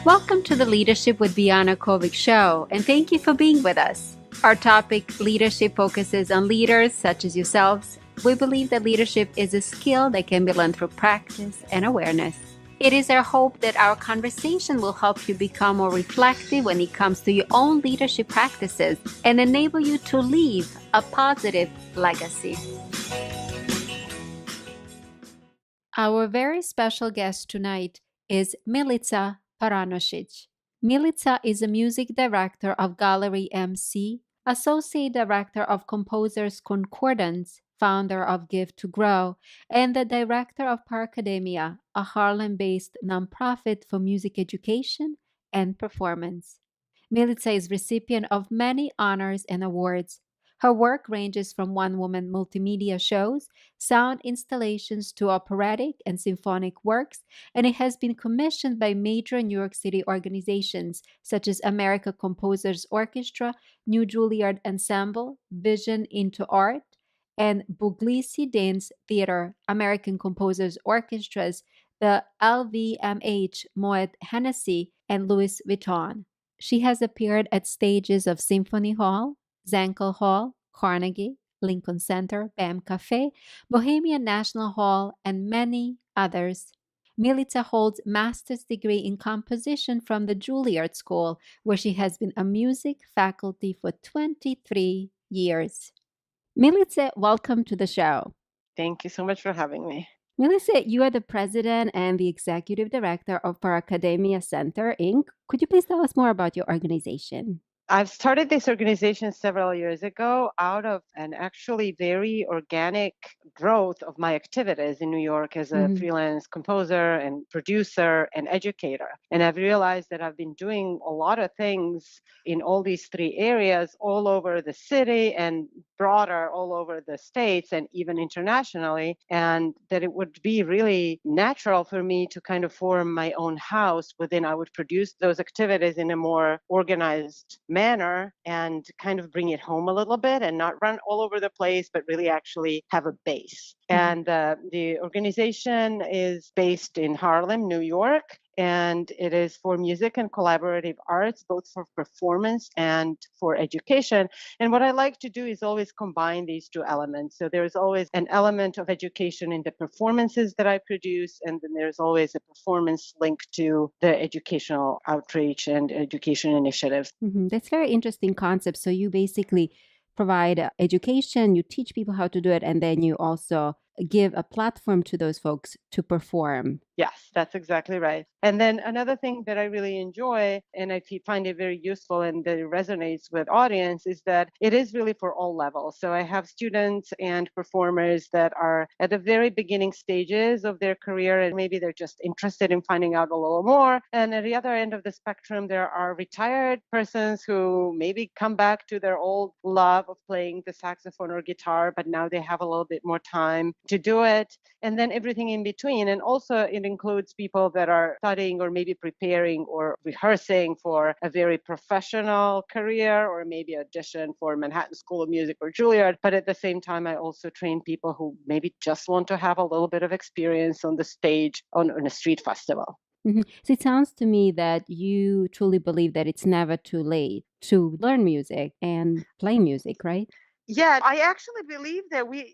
Welcome to the Leadership with Biana Kovic Show, and thank you for being with us. Our topic, leadership, focuses on leaders such as yourselves. We believe that leadership is a skill that can be learned through practice and awareness. It is our hope that our conversation will help you become more reflective when it comes to your own leadership practices and enable you to leave a positive legacy. Our very special guest tonight is Milica Paranosic. Milica is a music director of Gallery MC, associate director of Composers Concordance, founder of Give to Grow, and the director of Paracademia, a Harlem-based nonprofit for music education and performance. Milica is recipient of many honors and awards. Her work ranges from one-woman multimedia shows, sound installations to operatic and symphonic works, and it has been commissioned by major New York City organizations such as American Composers Orchestra, New Juilliard Ensemble, Vision into Art, and Puglisi Dance Theater, American Composers Orchestras, the LVMH, Moet Hennessy, and Louis Vuitton. She has appeared at stages of Symphony Hall, Zankel Hall, Carnegie, Lincoln Center, BAM Cafe, Bohemian National Hall, and many others. Milica holds master's degree in composition from the Juilliard School, where she has been a music faculty for 23 years. Milica, welcome to the show. Thank you so much for having me. Milica, you are the president and the executive director of Paracademia Center, Inc. Could you please tell us more about your organization? I've started this organization several years ago out of an actually very organic growth of my activities in New York as a freelance composer and producer and educator. And I've realized that I've been doing a lot of things in all these three areas all over the city and broader all over the states and even internationally. And that it would be really natural for me to kind of form my own house within I would produce those activities in a more organized manner and kind of bring it home a little bit and not run all over the place, but really actually have a base. And the organization is based in Harlem, New York, and it is for music and collaborative arts, both for performance and for education. And what I like to do is always combine these two elements. So there's always an element of education in the performances that I produce, and then there's always a performance link to the educational outreach and education initiatives. That's very interesting concept. So you basically provide education, you teach people how to do it, and then you also give a platform to those folks to perform. Yes, that's exactly right. And then another thing that I really enjoy, and I find it very useful and that it resonates with audience, is that it is really for all levels. So I have students and performers that are at the very beginning stages of their career, and maybe they're just interested in finding out a little more. And at the other end of the spectrum, there are retired persons who maybe come back to their old love of playing the saxophone or guitar, but now they have a little bit more time to do it. And then everything in between. And also it includes people that are studying or maybe preparing or rehearsing for a very professional career or maybe audition for Manhattan School of Music or Juilliard. But at the same time, I also train people who maybe just want to have a little bit of experience on the stage on a street festival. So it sounds to me that you truly believe that it's never too late to learn music and play music, right? Yeah, I actually believe that we,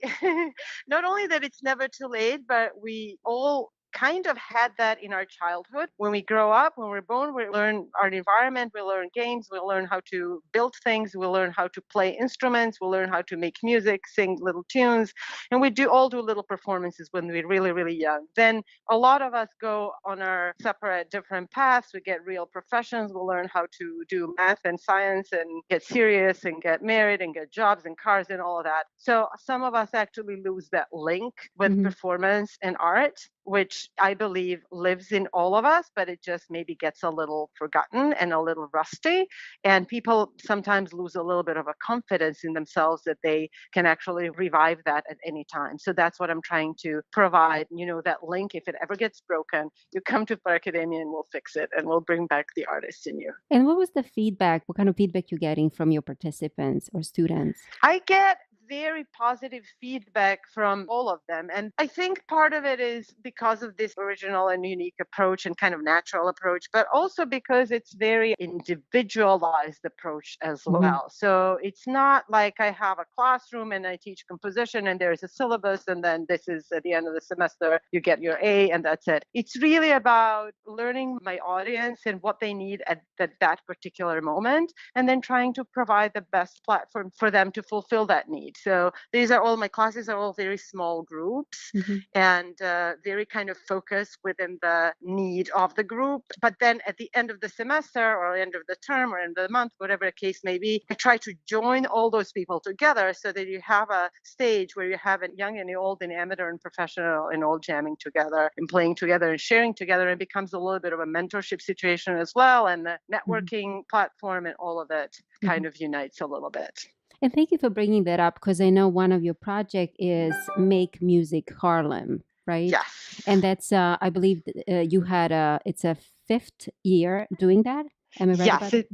not only that it's never too late, but we all kind of had that in our childhood. When we grow up, when we're born, we learn our environment, we learn games, we learn how to build things, we learn how to play instruments, we learn how to make music, sing little tunes, and we do little performances when we're really, really young. Then a lot of us go on our separate different paths. We get real professions, we learn how to do math and science and get serious and get married and get jobs and cars and all of that. So some of us actually lose that link with performance and art, which I believe lives in all of us, but it just maybe gets a little forgotten and a little rusty. And people sometimes lose a little bit of a confidence in themselves that they can actually revive that at any time. So that's what I'm trying to provide, that link. If it ever gets broken, you come to Paracademia and we'll fix it and we'll bring back the artist in you. And what was the feedback? What kind of feedback you getting from your participants or students? I get very positive feedback from all of them. And I think part of it is because of this original and unique approach and kind of natural approach, but also because it's very individualized approach as well. So it's not like I have a classroom and I teach composition and there's a syllabus and then this is at the end of the semester, you get your A and that's it. It's really about learning my audience and what they need at that particular moment, and then trying to provide the best platform for them to fulfill that need. So these are all my classes are all very small groups and very kind of focused within the need of the group. But then at the end of the semester or end of the term or end of the month, whatever the case may be, I try to join all those people together so that you have a stage where you have a young and old and amateur and professional and all jamming together and playing together and sharing together. And it becomes a little bit of a mentorship situation as well. And the networking platform and all of it kind of unites a little bit. And thank you for bringing that up, because I know one of your project is Make Music Harlem, right? Yes. And that's, I believe you had it's a 5th year doing that. Am I right about that?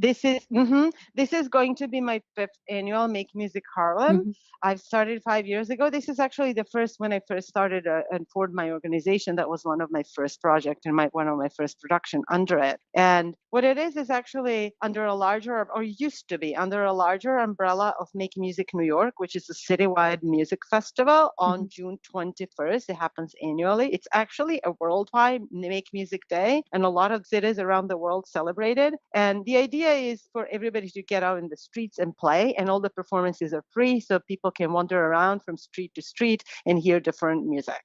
This is going to be my 5th annual Make Music Harlem. I've started 5 years ago. This is actually the first, when I first started and formed my organization, that was one of my first projects and one of my first production under it. And what it is actually under a larger, or used to be under a larger umbrella of Make Music New York, which is a citywide music festival on June 21st. It happens annually. It's actually a worldwide Make Music Day, and a lot of cities around the world celebrate it. And the idea is for everybody to get out in the streets and play, and all the performances are free, so people can wander around from street to street and hear different music.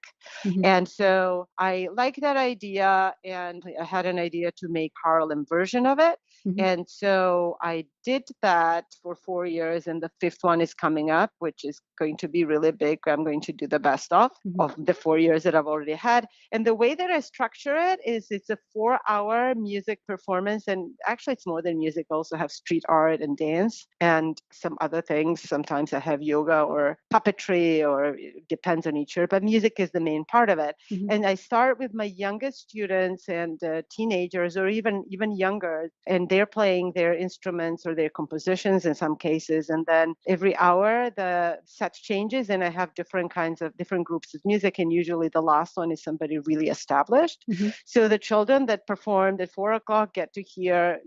And so I like that idea, and I had an idea to make Harlem version of it. And so I did that for 4 years, and the 5th one is coming up, which is going to be really big. I'm going to do the best of the 4 years that I've already had. And the way that I structure it is it's a 4-hour music performance, and actually it's more than music. I also have street art and dance and some other things. Sometimes I have yoga or puppetry, or it depends on each year, but music is the main part of it. And I start with my youngest students and teenagers, or even younger, and they're playing their instruments or their compositions in some cases. And then every hour the set changes, and I have different groups of music, and usually the last one is somebody really established. So the children that performed at 4 o'clock get to hear,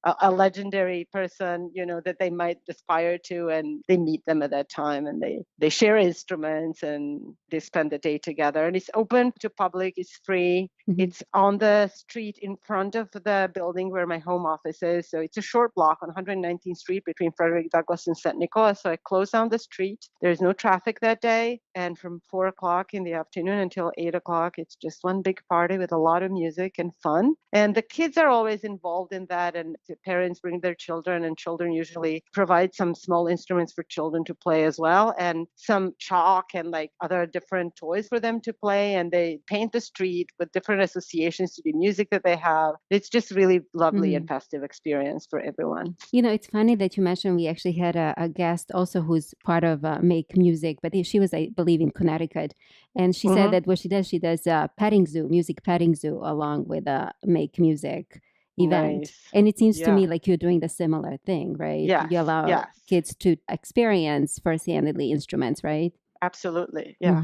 a legendary person, that they might aspire to, and they meet them at that time, and they share instruments and they spend the day together. And it's open to public, it's free. It's on the street in front of the building where my home office is. So it's a short block on 119th Street between Frederick Douglass and St. Nicholas. So I close down the street. There's no traffic that day. And from 4 o'clock in the afternoon until 8 o'clock, it's just one big party with a lot of music and fun. And the kids are always involved in that. And the parents bring their children, and children usually provide some small instruments for children to play as well, and some chalk and other different toys for them to play. And they paint the street with different associations to the music that they have. It's just really lovely and festive experience for everyone. It's funny that you mentioned we actually had a guest also who's part of Make Music, but she was, I believe, in Connecticut. And she said that what she does petting zoo, music petting zoo, along with a Make Music event. Nice. And it seems to me like you're doing the similar thing, right? Yes. You allow kids to experience first-handedly instruments, right? Absolutely. Yeah.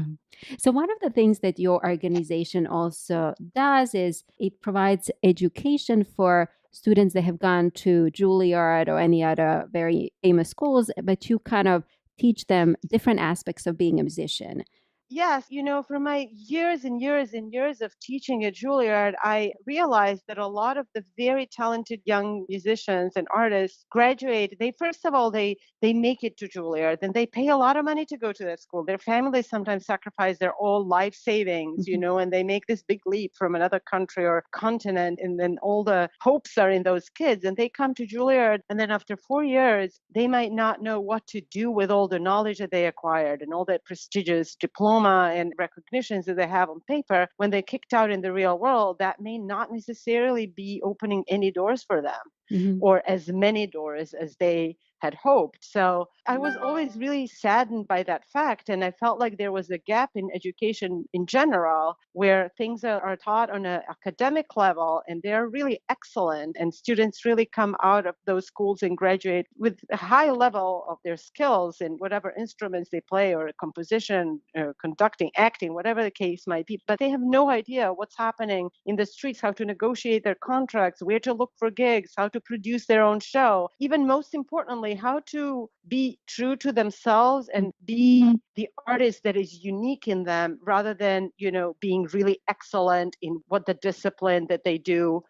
So one of the things that your organization also does is it provides education for students that have gone to Juilliard or any other very famous schools, but you kind of teach them different aspects of being a musician. Yes, from my years and years and years of teaching at Juilliard, I realized that a lot of the very talented young musicians and artists graduate. First of all, they make it to Juilliard, and they pay a lot of money to go to that school. Their families sometimes sacrifice their all life savings, and they make this big leap from another country or continent, and then all the hopes are in those kids. And they come to Juilliard, and then after 4 years, they might not know what to do with all the knowledge that they acquired and all that prestigious diploma and recognitions that they have on paper. When they're kicked out in the real world, that may not necessarily be opening any doors for them, or as many doors as they had hoped. So I was always really saddened by that fact. And I felt like there was a gap in education in general where things are taught on an academic level and they're really excellent. And students really come out of those schools and graduate with a high level of their skills in whatever instruments they play or composition, or conducting, acting, whatever the case might be. But they have no idea what's happening in the streets, how to negotiate their contracts, where to look for gigs, how to produce their own show. Even most importantly, how to be true to themselves and be the artist that is unique in them rather than, being really excellent in what the discipline that they do,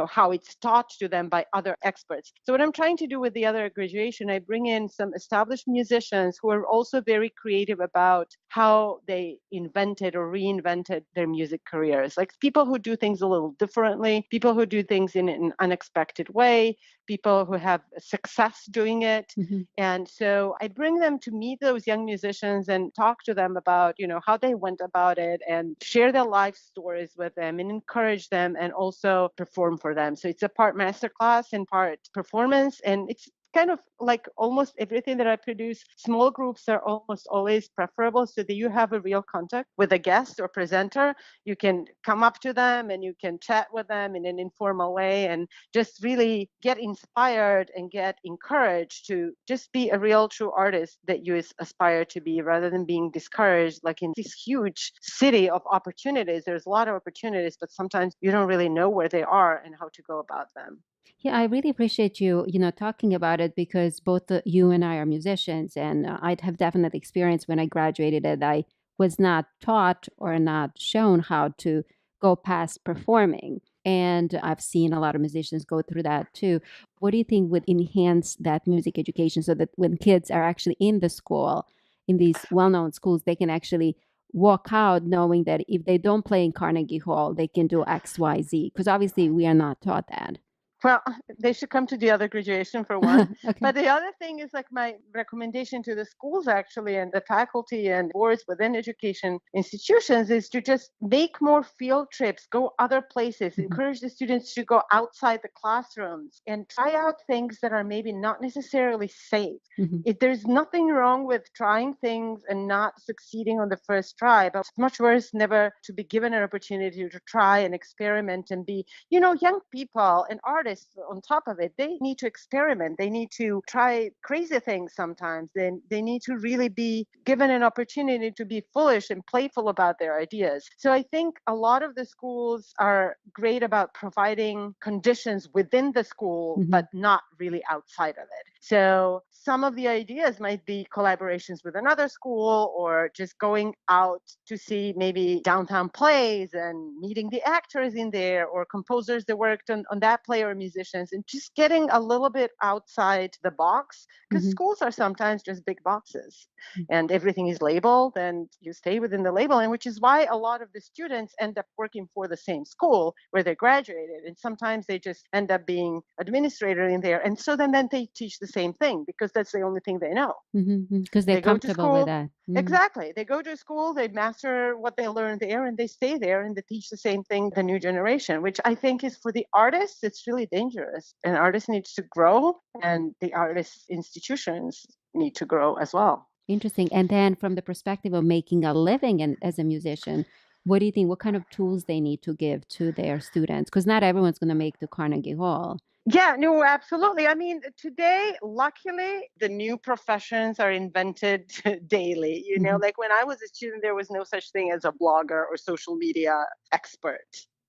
how it's taught to them by other experts. So what I'm trying to do with the other graduation, I bring in some established musicians who are also very creative about how they invented or reinvented their music careers. Like people who do things a little differently, people who do things in an unexpected way, people who have success doing it. And so I bring them to meet those young musicians and talk to them about, how they went about it and share their life stories with them and encourage them and also perform for them. So it's a part masterclass and part performance. And it's kind of like almost everything that I produce. Small groups are almost always preferable so that you have a real contact with a guest or presenter. You can come up to them and you can chat with them in an informal way and just really get inspired and get encouraged to just be a real true artist that you aspire to be rather than being discouraged. Like in this huge city of opportunities, there's a lot of opportunities, but sometimes you don't really know where they are and how to go about them. Yeah, I really appreciate you, talking about it because both you and I are musicians, and I'd have definitely experienced when I graduated that I was not taught or not shown how to go past performing. And I've seen a lot of musicians go through that too. What do you think would enhance that music education so that when kids are actually in the school, in these well-known schools, they can actually walk out knowing that if they don't play in Carnegie Hall, they can do X, Y, Z? Because obviously we are not taught that. Well, they should come to the other graduation for one. Okay. But the other thing is like my recommendation to the schools actually and the faculty and boards within education institutions is to just make more field trips, go other places, encourage the students to go outside the classrooms and try out things that are maybe not necessarily safe. If there's nothing wrong with trying things and not succeeding on the first try, but it's much worse never to be given an opportunity to try and experiment and be, young people and artists on top of it, they need to experiment. They need to try crazy things sometimes. They need to really be given an opportunity to be foolish and playful about their ideas. So I think a lot of the schools are great about providing conditions within the school, but not really outside of it. So some of the ideas might be collaborations with another school or just going out to see maybe downtown plays and meeting the actors in there or composers that worked on that play or musicians and just getting a little bit outside the box because schools are sometimes just big boxes and everything is labeled and you stay within the label, and which is why a lot of the students end up working for the same school where they graduated, and sometimes they just end up being administrator in there, and so then they teach the same thing because that's the only thing they know. Because they're They go to comfortable with school. that. Exactly. They go to school, they master what they learned there, and they stay there and they teach the same thing to the new generation, which I think is for the artists, it's really dangerous. An artist needs to grow, and the artist institutions need to grow as well. Interesting. And then from the perspective of making a living as a musician, what do you think? What kind of tools they need to give to their students? Because not everyone's going to make the Carnegie Hall. Yeah, no, absolutely. I mean, today, luckily, the new professions are invented daily. Like when I was a student, there was no such thing as a blogger or social media expert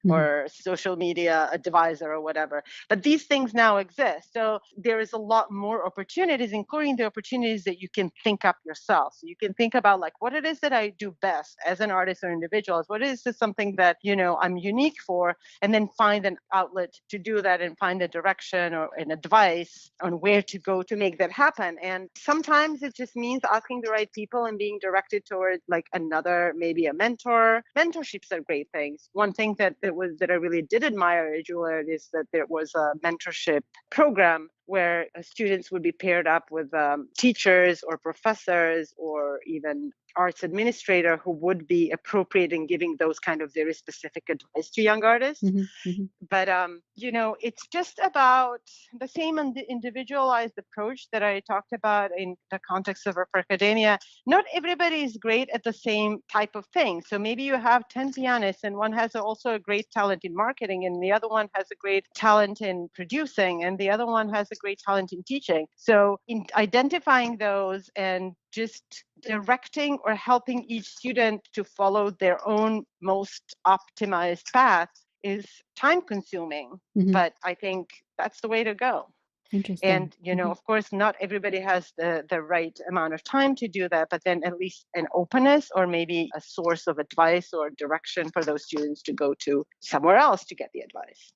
or social media advisor or whatever. But these things now exist. So there is a lot more opportunities, including the opportunities that you can think up yourself. So you can think about like what it is that I do best as an artist or individual. What is this something that, I'm unique for, and then find an outlet to do that and find a direction or an advice on where to go to make that happen. And sometimes it just means asking the right people and being directed towards like another, maybe a mentor. Mentorships are great things. One thing that I really did admire at Juilliard is that there was a mentorship program where students would be paired up with teachers or professors or even arts administrator who would be appropriate in giving those kind of very specific advice to young artists. But it's just about the same individualized approach that I talked about in the context of academia. Not everybody is great at the same type of thing. So maybe you have 10 pianists and one has also a great talent in marketing and the other one has a great talent in producing and the other one has a great talent in teaching. So in identifying those and just directing or helping each student to follow their own most optimized path is time consuming, but I think that's the way to go. Interesting. And, of course, not everybody has the right amount of time to do that, but then at least an openness or maybe a source of advice or direction for those students to go to somewhere else to get the advice.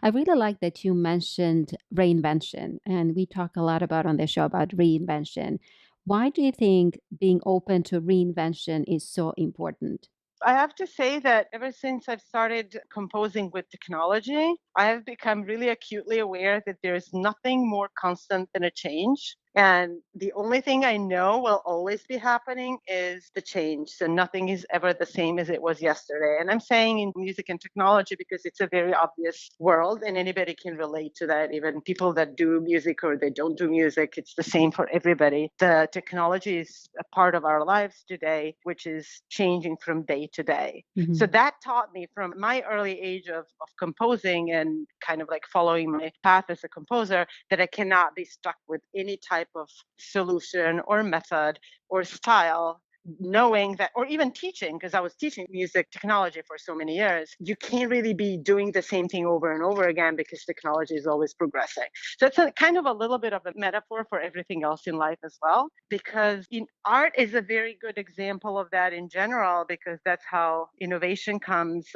I really like that you mentioned reinvention, and we talk a lot about on the show about reinvention. Why do you think being open to reinvention is so important? I have to say that ever since I've started composing with technology, I have become really acutely aware that there's nothing more constant than a change. And the only thing I know will always be happening is the change. So nothing is ever the same as it was yesterday. And I'm saying in music and technology because it's a very obvious world and anybody can relate to that. Even people that do music or they don't do music, it's the same for everybody. The technology is a part of our lives today, which is changing from day to day. So that taught me from my early age of composing and kind of like following my path as a composer that I cannot be stuck with any type of solution or method or style, knowing that, or even teaching, because I was teaching music technology for so many years, you can't really be doing the same thing over and over again because technology is always progressing. So it's kind of a little bit of a metaphor for everything else in life as well, because art is a very good example of that in general, because that's how innovation comes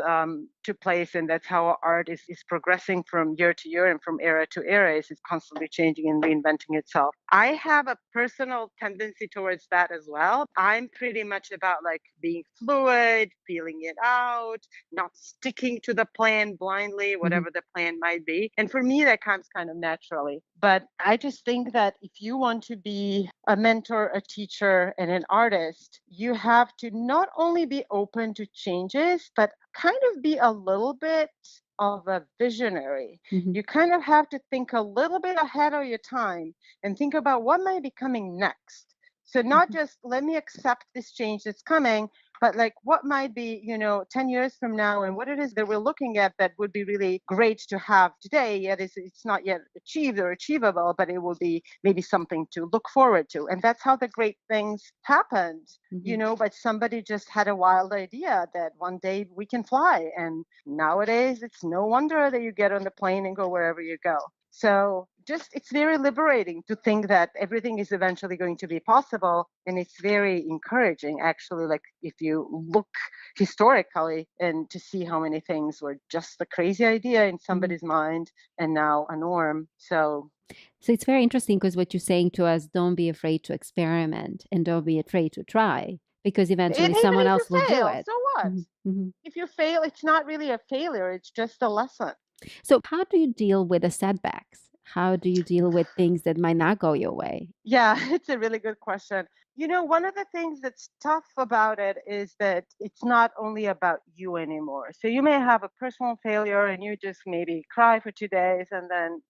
to place, and that's how art is progressing from year to year and from era to era. It's constantly changing and reinventing itself. I have a personal tendency towards that as well. I'm pretty much about like being fluid, feeling it out, not sticking to the plan blindly, whatever the plan might be. And for me, that comes kind of naturally. But I just think that if you want to be a mentor, a teacher, and an artist, you have to not only be open to changes, but kind of be a little bit of a visionary. You kind of have to think a little bit ahead of your time and think about what might be coming next. So not just let me accept this change that's coming, but like what might be, 10 years from now and what it is that we're looking at that would be really great to have today, yet it's not yet achieved or achievable, but it will be maybe something to look forward to. And that's how the great things happened, but somebody just had a wild idea that one day we can fly. And nowadays it's no wonder that you get on the plane and go wherever you go. So it's very liberating to think that everything is eventually going to be possible. And it's very encouraging, actually, like if you look historically and to see how many things were just a crazy idea in somebody's mind and now a norm. So it's very interesting because what you're saying to us, don't be afraid to experiment and don't be afraid to try because eventually even someone if you else will do fail, it. so what? If you fail, it's not really a failure. It's just a lesson. So how do you deal with the setbacks? How do you deal with things that might not go your way? Yeah, it's a really good question. One of the things that's tough about it is that it's not only about you anymore. So you may have a personal failure and you just maybe cry for 2 days and then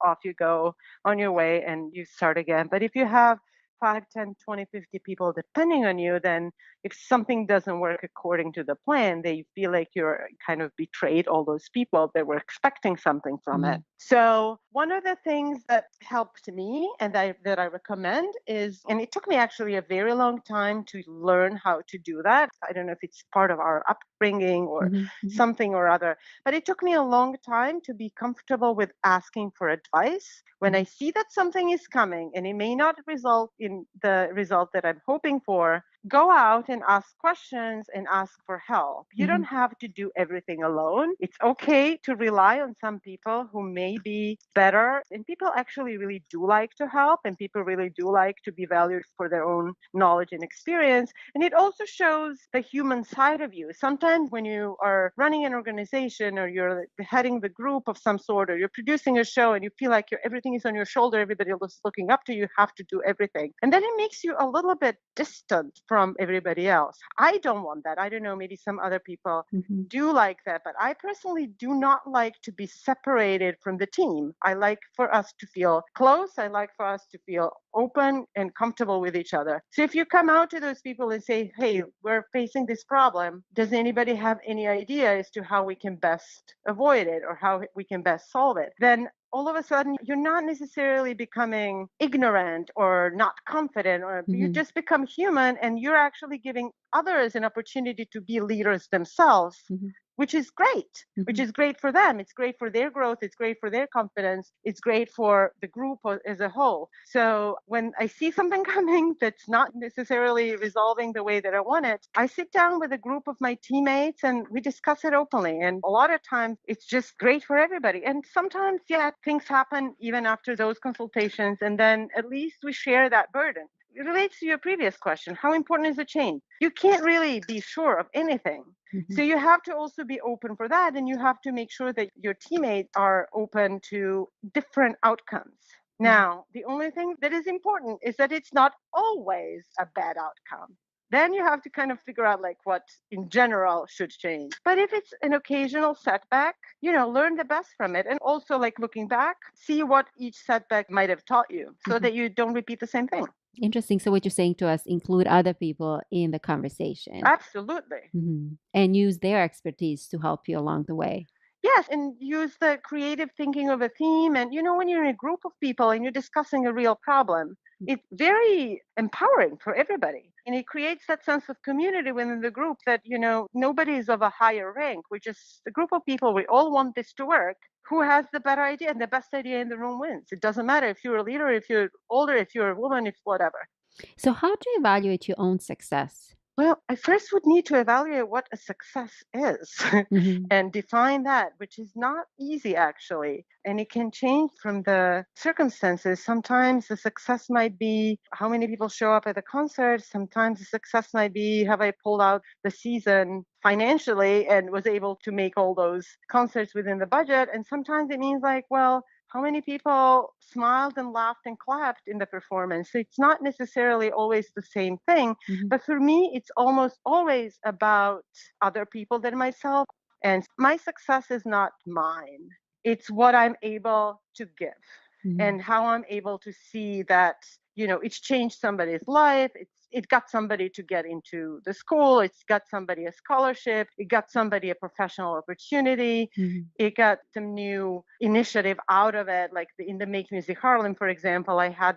off you go on your way and you start again. But if you have 5, 10, 20, 50 people depending on you, then if something doesn't work according to the plan, they feel like you're kind of betrayed all those people that were expecting something from it. So one of the things that helped me and that I recommend is, and it took me actually a very long time to learn how to do that. I don't know if it's part of our upbringing or something or other, but it took me a long time to be comfortable with asking for advice when I see that something is coming and it may not result in the result that I'm hoping for. go out and ask questions and ask for help. You don't Mhm. have to do everything alone. It's okay to rely on some people who may be better. And people actually really do like to help, and people really do like to be valued for their own knowledge and experience. And it also shows the human side of you. Sometimes when you are running an organization or you're heading the group of some sort or you're producing a show and you feel like everything is on your shoulder, everybody is looking up to you, you have to do everything. And then it makes you a little bit distant from everybody else. I don't want that. I don't know, maybe some other people Mhm. do like that, but I personally do not like to be separated from the team. I like for us to feel close. I like for us to feel open and comfortable with each other. So if you come out to those people and say, hey, we're facing this problem, does anybody have any idea as to how we can best avoid it or how we can best solve it? Then all of a sudden you're not necessarily becoming ignorant or not confident, or you Mhm. just become human, and you're actually giving others an opportunity to be leaders themselves, Mhm. which is great, which Mhm. is great for them. It's great for their growth. It's great for their confidence. It's great for the group as a whole. So when I see something coming that's not necessarily resolving the way that I want it, I sit down with a group of my teammates and we discuss it openly. And a lot of times it's just great for everybody. And sometimes, yeah, things happen even after those consultations. And then at least we share that burden. It relates to your previous question. How important is the change? You can't really be sure of anything. So Mhm. you have to also be open for that, and you have to make sure that your teammates are open to different outcomes. Mhm. Now, the only thing that is important is that it's not always a bad outcome. Then you have to kind of figure out like what in general should change. But if it's an occasional setback, learn the best from it. And also like looking back, see what each setback might have taught you so Mhm. that you don't repeat the same thing. Interesting. So what you're saying to us, include other people in the conversation. Absolutely. And use their expertise to help you along the way. Yes, and use the creative thinking of a theme. And when you're in a group of people and you're discussing a real problem, it's very empowering for everybody. And it creates that sense of community within the group that, nobody is of a higher rank. We're just a group of people. We all want this to work. Who has the better idea? And the best idea in the room wins. It doesn't matter if you're a leader, if you're older, if you're a woman, if whatever. So how do you evaluate your own success? Well, I first would need to evaluate what a success is Mhm. and define that, which is not easy actually. And it can change from the circumstances. Sometimes the success might be how many people show up at the concert. Sometimes the success might be have I pulled out the season financially and was able to make all those concerts within the budget. And sometimes it means like, well, how many people smiled and laughed and clapped in the performance? So it's not necessarily always the same thing. Mhm. But for me, it's almost always about other people than myself. And my success is not mine. It's what I'm able to give Mhm. and how I'm able to see that, it's changed somebody's life. It got somebody to get into the school. It's got somebody a scholarship. It got somebody a professional opportunity. Mhm. It got some new initiative out of it. Like in the Make Music Harlem, for example, I had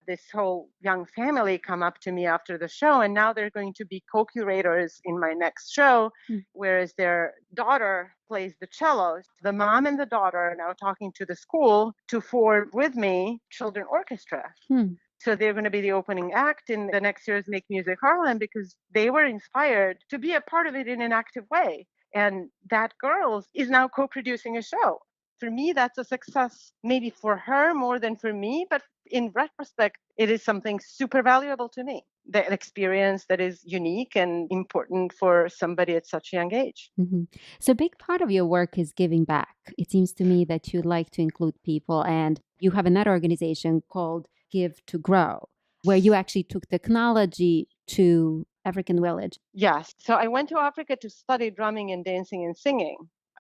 this whole young family come up to me after the show, and now they're going to be co-curators in my next show, Mm. whereas their daughter plays the cello. The mom and the daughter are now talking to the school to form with me children orchestra. Hmm. So they're going to be the opening act in the next year's Make Music Harlem because they were inspired to be a part of it in an active way. And that girl is now co-producing a show. For me, that's a success, maybe for her more than for me, but in retrospect, it is something super valuable to me. The experience that is unique and important for somebody at such a young age. Mhm. So a big part of your work is giving back. It seems to me that you like to include people, and you have another organization called Give to Grow, where you actually took technology to African village. Yes. So I went to Africa to study drumming and dancing and singing,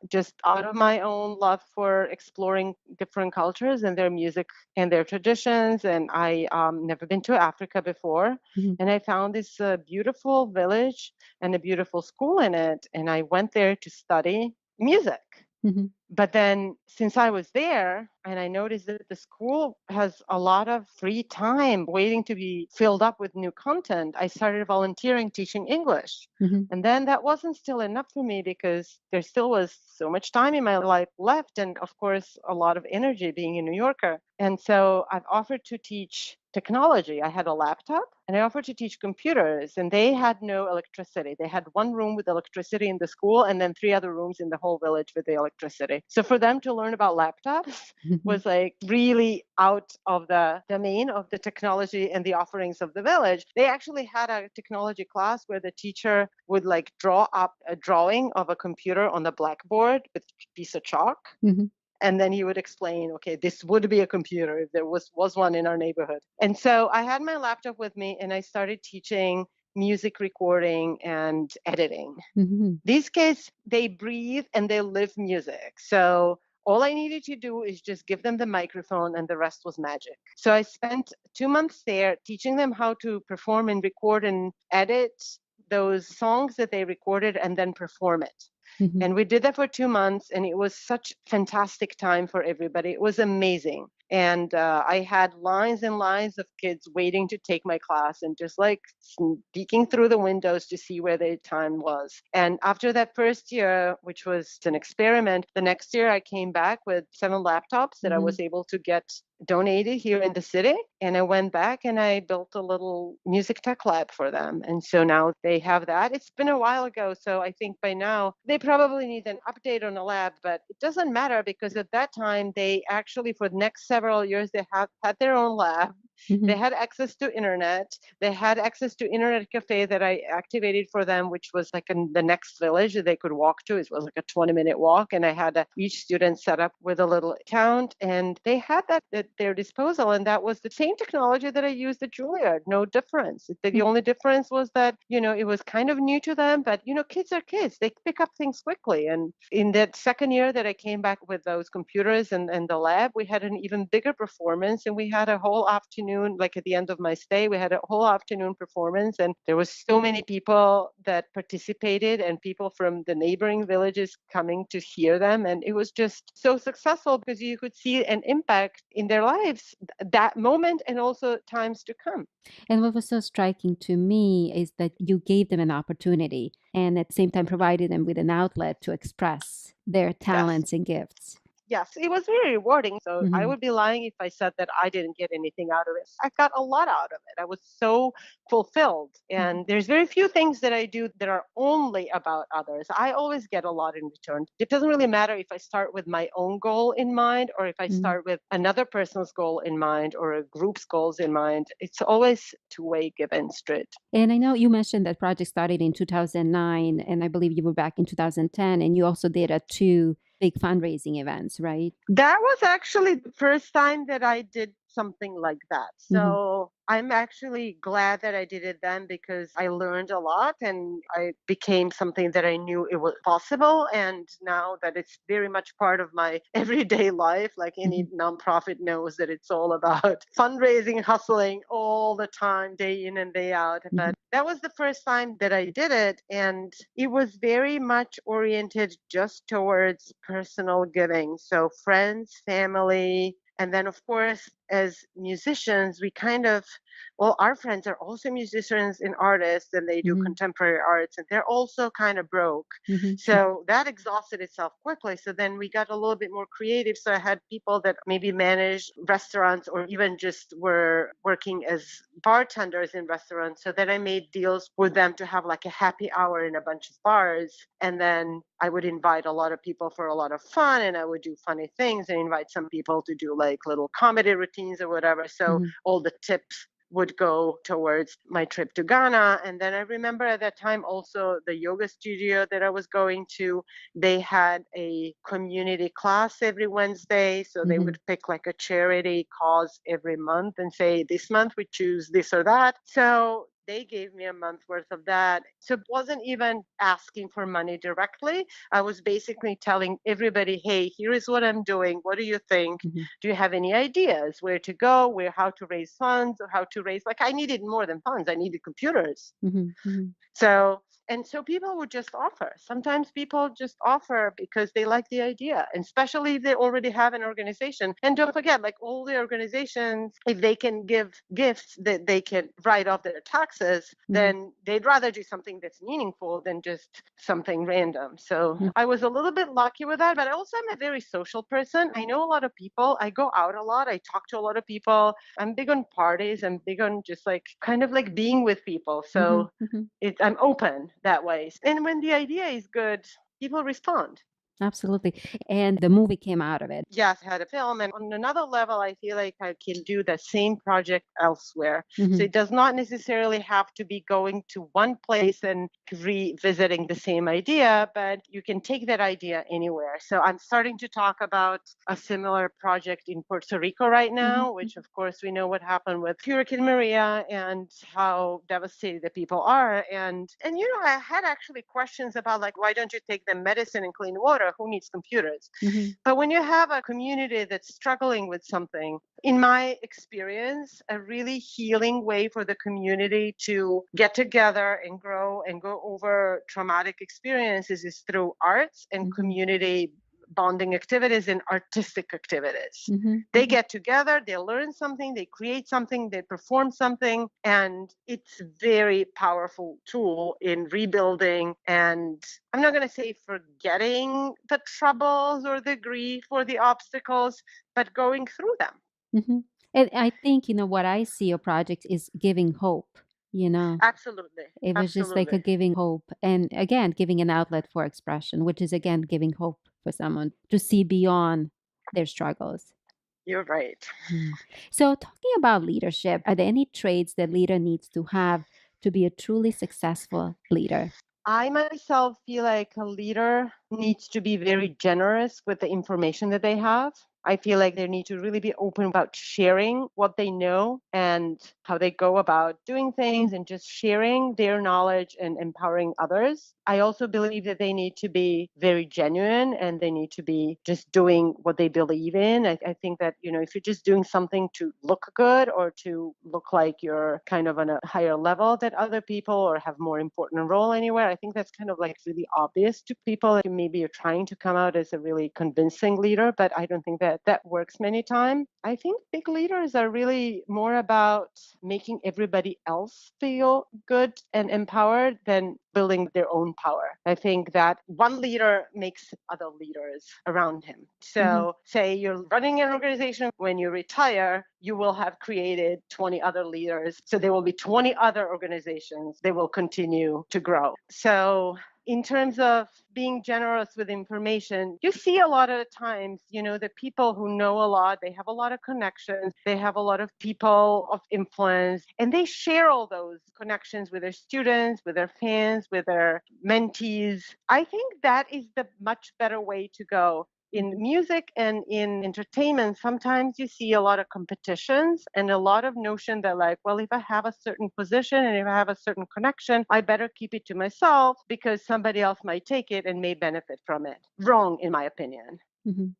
just out of my own love for exploring different cultures and their music and their traditions. And I never been to Africa before. Mhm. And I found this beautiful village and a beautiful school in it. And I went there to study music. Mhm. But then since I was there and I noticed that the school has a lot of free time waiting to be filled up with new content, I started volunteering teaching English. Mhm. And then that wasn't still enough for me because there still was so much time in my life left. And of course, a lot of energy being a New Yorker. And so I've offered to teach technology. I had a laptop and I offered to teach computers, and they had no electricity. They had one room with electricity in the school and then 3 other rooms in the whole village with the electricity. So for them to learn about laptops was like really out of the domain of the technology and the offerings of the village. They actually had a technology class where the teacher would like draw up a drawing of a computer on the blackboard with a piece of chalk. And then he would explain, okay, this would be a computer if there was one in our neighborhood. And so I had my laptop with me and I started teaching music recording and editing. These kids, they breathe and they live music. So all I needed to do is just give them the microphone and the rest was magic. So I spent 2 months there teaching them how to perform and record and edit those songs that they recorded and then perform it. And we did that for 2 months, and it was such fantastic time for everybody. It was amazing. And I had lines and lines of kids waiting to take my class and just like peeking through the windows to see where their time was. And after that first year, which was an experiment, the next year I came back with 7 laptops that I was able to get donated here in the city. And I went back and I built a little music tech lab for them. And so now they have that. It's been a while ago. So I think by now they probably need an update on the lab, but it doesn't matter because at that time they actually, for the next several years, they had their own lab. They had access to internet. They had access to internet cafe that I activated for them, which was like in the next village that they could walk to. It was like a 20-minute walk. And I had each student set up with a little account, and they had that at their disposal. And that was the same technology that I used at Juilliard. No difference. The only difference was that, it was kind of new to them, but, kids are kids. They pick up things quickly. And in that second year that I came back with those computers and the lab, we had an even bigger performance, and we had a whole afternoon, like at the end of my stay, we had a whole afternoon performance, and there was so many people that participated and people from the neighboring villages coming to hear them. And it was just so successful because you could see an impact in their lives that moment and also times to come. And what was so striking to me is that you gave them an opportunity and at the same time provided them with an outlet to express their talents and gifts. Yes, it was very rewarding. So I would be lying if I said that I didn't get anything out of it. I got a lot out of it. I was so fulfilled. And there's very few things that I do that are only about others. I always get a lot in return. It doesn't really matter if I start with my own goal in mind or if I start with another person's goal in mind or a group's goals in mind. It's always two-way give and street. And I know you mentioned that project started in 2009, and I believe you were back in 2010, and you also did 2 big fundraising events, right? That was actually the first time that I did something like that. So I'm actually glad that I did it then because I learned a lot and I became something that I knew it was possible. And now that it's very much part of my everyday life, like any nonprofit knows that it's all about fundraising, hustling all the time, day in and day out. But that was the first time that I did it. And it was very much oriented just towards personal giving. So friends, family, and then, of course, as musicians, we our friends are also musicians and artists, and they do contemporary arts, and they're also kind of broke. So that exhausted itself quickly. So then we got a little bit more creative. So I had people that maybe managed restaurants or even just were working as bartenders in restaurants. So then I made deals with them to have like a happy hour in a bunch of bars. And then I would invite a lot of people for a lot of fun, and I would do funny things and invite some people to do like little comedy routines or whatever. So all the tips would go towards my trip to Ghana. And then I remember at that time also the yoga studio that I was going to, they had a community class every Wednesday. So they would pick like a charity cause every month and say, this month we choose this or that. So they gave me a month worth of that. So it wasn't even asking for money directly. I was basically telling everybody, hey, here is what I'm doing. What do you think? Do you have any ideas where to go, how to raise funds or how to raise, like I needed more than funds. I needed computers. So And so people would just offer. Sometimes people just offer because they like the idea, and especially if they already have an organization. And don't forget, like all the organizations, if they can give gifts that they can write off their taxes, then they'd rather do something that's meaningful than just something random. So I was a little bit lucky with that, but also I'm a very social person. I know a lot of people. I go out a lot. I talk to a lot of people. I'm big on parties. I'm big on just like kind of like being with people. So I'm open that way. And when the idea is good, people respond. Absolutely. And the movie came out of it. Yes, I had a film. And on another level, I feel like I can do the same project elsewhere. So it does not necessarily have to be going to one place and revisiting the same idea, but you can take that idea anywhere. So I'm starting to talk about a similar project in Puerto Rico right now, which of course we know what happened with Hurricane Maria and how devastated the people are. And I had actually questions about like, why don't you take them medicine and clean water? Who needs computers? But when you have a community that's struggling with something, in my experience, a really healing way for the community to get together and grow and go over traumatic experiences is through arts and community bonding activities and artistic activities. They get together, they learn something, they create something, they perform something, and it's a very powerful tool in rebuilding and I'm not going to say forgetting the troubles or the grief or the obstacles, but going through them. And I think, what I see a project is giving hope, Absolutely. It was just like a Absolutely. giving hope. And again, giving an outlet for expression, which is again giving hope for someone to see beyond their struggles. You're right. So, talking about leadership, are there any traits that leader needs to have to be a truly successful leader? I myself feel like a leader needs to be very generous with the information that they have. I feel like they need to really be open about sharing what they know and how they go about doing things and just sharing their knowledge and empowering others. I also believe that they need to be very genuine and they need to be just doing what they believe in. I think that, if you're just doing something to look good or to look like you're kind of on a higher level than other people or have more important role anywhere, I think that's kind of like really obvious to people. Maybe you're trying to come out as a really convincing leader, but I don't think that works many times. I think big leaders are really more about making everybody else feel good and empowered than building their own power. I think that one leader makes other leaders around him. So, say you're running an organization, when you retire, you will have created 20 other leaders. So, there will be 20 other organizations. They will continue to grow. So, in terms of being generous with information, you see a lot of times, the people who know a lot, they have a lot of connections, they have a lot of people of influence, and they share all those connections with their students, with their fans, with their mentees. I think that is the much better way to go. In music and in entertainment, sometimes you see a lot of competitions and a lot of notion that like, well, if I have a certain position and if I have a certain connection, I better keep it to myself because somebody else might take it and may benefit from it. Wrong, in my opinion.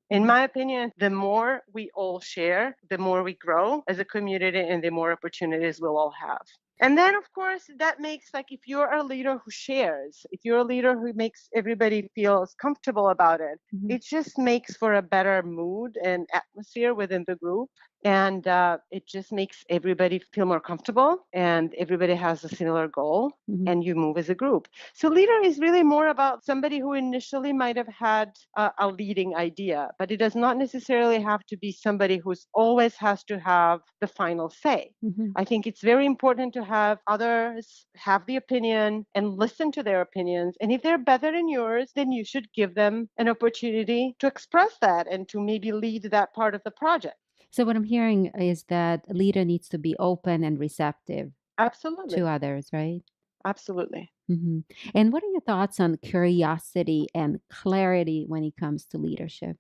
In my opinion, the more we all share, the more we grow as a community and the more opportunities we'll all have. And then, of course, that makes like if you're a leader who shares, if you're a leader who makes everybody feels comfortable about it, it just makes for a better mood and atmosphere within the group. And it just makes everybody feel more comfortable and everybody has a similar goal and you move as a group. So leader is really more about somebody who initially might have had a leading idea, but it does not necessarily have to be somebody who's always has to have the final say. I think it's very important to have others have the opinion and listen to their opinions. And if they're better than yours, then you should give them an opportunity to express that and to maybe lead that part of the project. So, what I'm hearing is that a leader needs to be open and receptive Absolutely. to others, right? Absolutely. And what are your thoughts on curiosity and clarity when it comes to leadership?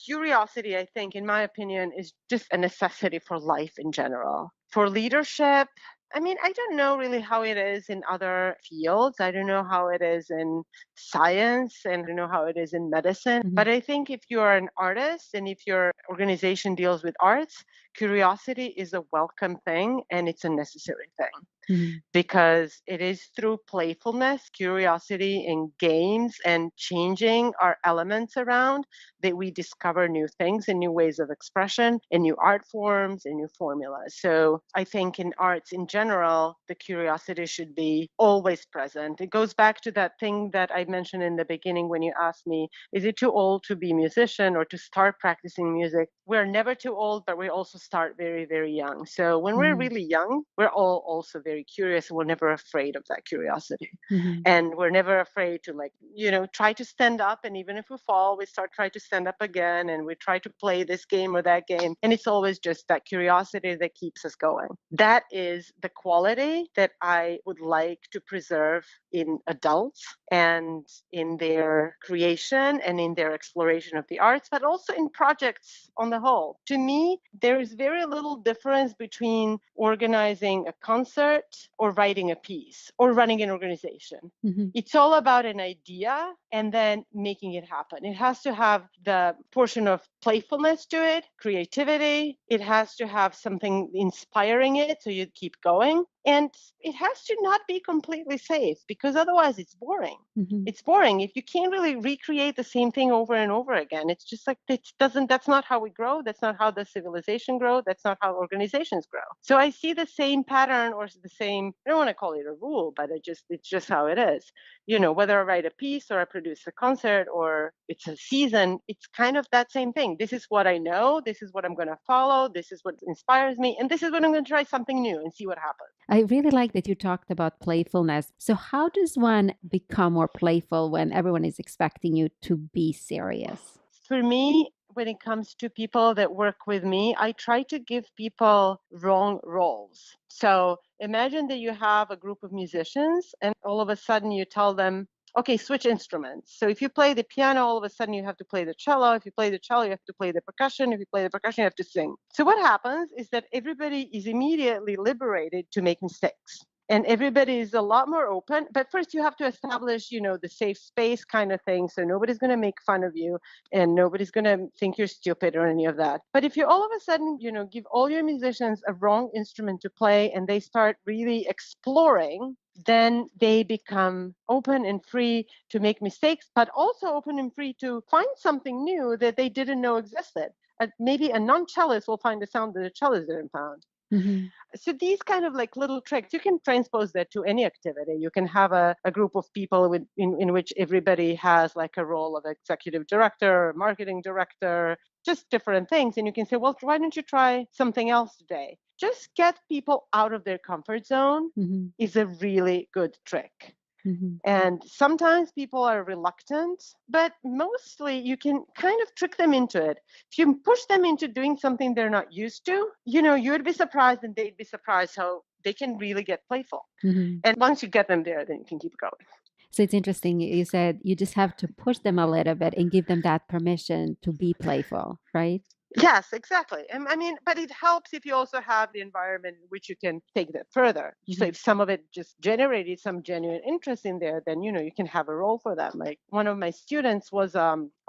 Curiosity, I think, in my opinion, is just a necessity for life in general. For leadership, I mean, I don't know really how it is in other fields. I don't know how it is in science and I don't know how it is in medicine. But I think if you're an artist and if your organization deals with arts, curiosity is a welcome thing and it's a necessary thing. Mhm. Because it is through playfulness, curiosity, and games and changing our elements around that we discover new things and new ways of expression and new art forms and new formulas. So I think in arts in general, the curiosity should be always present. It goes back to that thing that I mentioned in the beginning when you asked me, is it too old to be a musician or to start practicing music? We're never too old, but we also start very, very young. So when we're Mhm. really young, we're all also very curious. We're never afraid of that curiosity. Mhm. And we're never afraid to try to stand up. And even if we fall, we try to stand up again and we try to play this game or that game. And it's always just that curiosity that keeps us going. That is the quality that I would like to preserve in adults and in their creation and in their exploration of the arts, but also in projects on the whole. To me, there is very little difference between organizing a concert or writing a piece or running an organization. Mhm. It's all about an idea and then making it happen. It has to have the portion of playfulness to it, creativity. It has to have something inspiring it so you keep going. And it has to not be completely safe because otherwise it's boring. Mhm. It's boring if you can't really recreate the same thing over and over again. It's just like that's not how we grow. That's not how the civilization grow. That's not how organizations grow. So I see the same pattern or the same, I don't want to call it a rule, but it's just how it is. Whether I write a piece or I produce a concert or it's a season, it's kind of that same thing. This is what I know. This is what I'm going to follow. This is what inspires me. And this is when I'm going to try something new and see what happens. I really like that you talked about playfulness. So, how does one become more playful when everyone is expecting you to be serious? For me, when it comes to people that work with me, I try to give people wrong roles. So imagine that you have a group of musicians and all of a sudden you tell them, okay, switch instruments. So if you play the piano, all of a sudden you have to play the cello. If you play the cello, you have to play the percussion. If you play the percussion, you have to sing. So what happens is that everybody is immediately liberated to make mistakes and everybody is a lot more open. But first you have to establish, the safe space kind of thing. So nobody's going to make fun of you and nobody's going to think you're stupid or any of that. But if you all of a sudden, give all your musicians a wrong instrument to play and they start really exploring, then they become open and free to make mistakes, but also open and free to find something new that they didn't know existed. Maybe a non-cellist will find a sound that a cellist didn't find. Mhm. So these kind of like little tricks, you can transpose that to any activity. You can have a group of people in which everybody has like a role of executive director, marketing director, just different things. And you can say, well, why don't you try something else today? Just get people out of their comfort zone Mhm. is a really good trick. Mhm. And sometimes people are reluctant, but mostly you can kind of trick them into it. If you push them into doing something they're not used to, you'd be surprised and they'd be surprised how they can really get playful. Mhm. And once you get them there, then you can keep going. So it's interesting. You said you just have to push them a little bit and give them that permission to be playful, right? Yes, exactly. And I mean, but it helps if you also have the environment in which you can take that further. So Mhm. if some of it just generated some genuine interest in there, then you can have a role for that. Like one of my students was